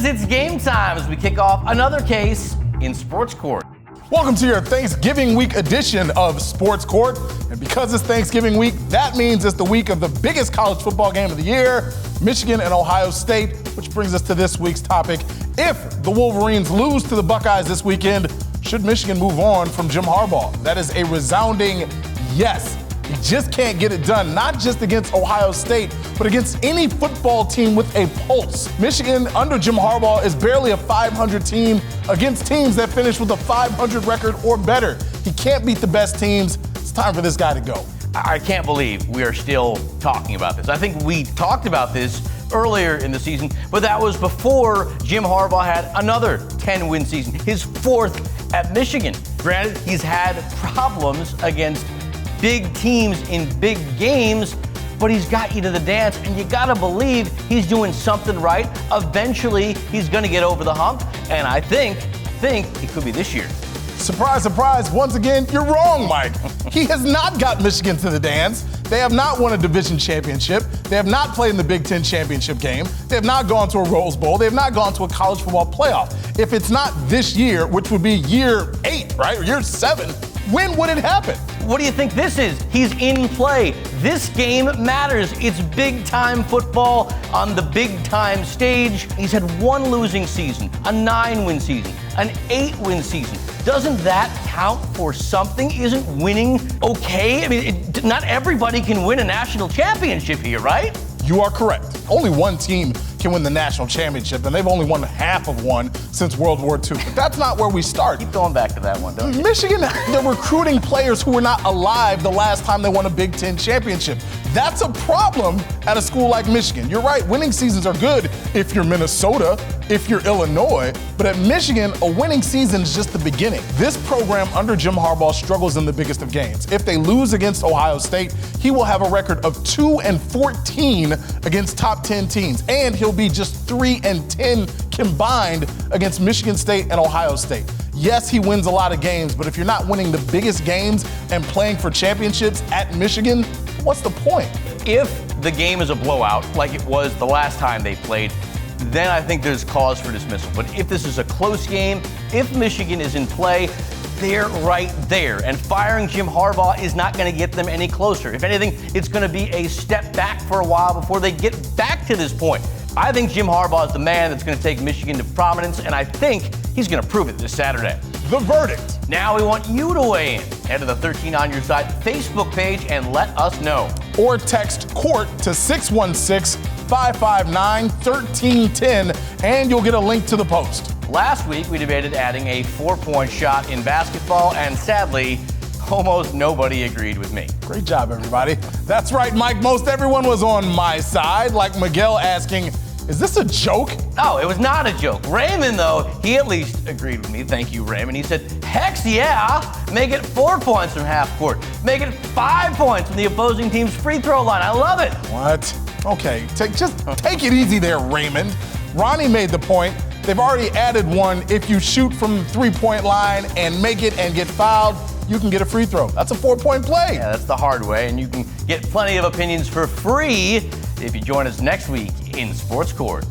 it's game time as we kick off another case in Sports Court. Welcome to your Thanksgiving week edition of Sports Court. And because it's Thanksgiving week, that means it's the week of the biggest college football game of the year, Michigan and Ohio State, which brings us to this week's topic. If the Wolverines lose to the Buckeyes this weekend, should Michigan move on from Jim Harbaugh? That is a resounding yes. He just can't get it done, not just against Ohio State, but against any football team with a pulse. Michigan, under Jim Harbaugh, is barely a 500 team against teams that finish with a 500 record or better. He can't beat the best teams. It's time for this guy to go. I can't believe we are still talking about this. I think we talked about this earlier in the season, but that was before Jim Harbaugh had another 10-win season, his fourth at Michigan. Granted, he's had problems against big teams in big games, but he's got you to the dance, and you gotta believe he's doing something right. Eventually, he's gonna get over the hump, and I think it could be this year. Surprise, surprise, once again, you're wrong, Mike. He has not got Michigan to the dance. They have not won a division championship. They have not played in the Big Ten championship game. They have not gone to a Rose Bowl. They have not gone to a college football playoff. If it's not this year, which would be year 8, right, or year 7, when would it happen? What do you think this is? He's in play. This game matters. It's big-time football on the big-time stage. He's had one losing season, a 9-win season, an 8-win season. Doesn't that count for something? Isn't winning okay? I mean, not everybody can win a national championship here, right? You are correct. Only one team can win the national championship, and they've only won half of one since World War II. But that's not where we start. Keep going back to that one, don't you? Michigan, they're recruiting players who were not alive the last time they won a Big Ten championship. That's a problem at a school like Michigan. You're right, winning seasons are good if you're Minnesota, if you're Illinois, but at Michigan, a winning season is just the beginning. This program under Jim Harbaugh struggles in the biggest of games. If they lose against Ohio State, he will have a record of 2-14 against top 10 teams, and he'll be just 3-10 combined against Michigan State and Ohio State. Yes, he wins a lot of games, but if you're not winning the biggest games and playing for championships at Michigan, what's the point? If the game is a blowout, like it was the last time they played, then I think there's cause for dismissal. But if this is a close game, if Michigan is in play, they're right there. And firing Jim Harbaugh is not going to get them any closer. If anything, it's going to be a step back for a while before they get back to this point. I think Jim Harbaugh is the man that's going to take Michigan to prominence, and I think he's going to prove it this Saturday. The verdict. Now we want you to weigh in. Head to the 13 on Your Side Facebook page and let us know. Or text COURT to 616-559-1310, and you'll get a link to the post. Last week, we debated adding a 4-point shot in basketball, and sadly, almost nobody agreed with me. Great job, everybody. That's right, Mike. Most everyone was on my side, like Miguel asking, is this a joke? No, it was not a joke. Raymond, though, he at least agreed with me. Thank you, Raymond. He said, heck yeah, make it 4 points from half court. Make it 5 points from the opposing team's free throw line. I love it. What? Okay, just take it easy there, Raymond. Ronnie made the point. They've already added one. If you shoot from the 3-point line and make it and get fouled, you can get a free throw. That's a 4-point play. Yeah, that's the hard way, and you can get plenty of opinions for free if you join us next week in Sports Court.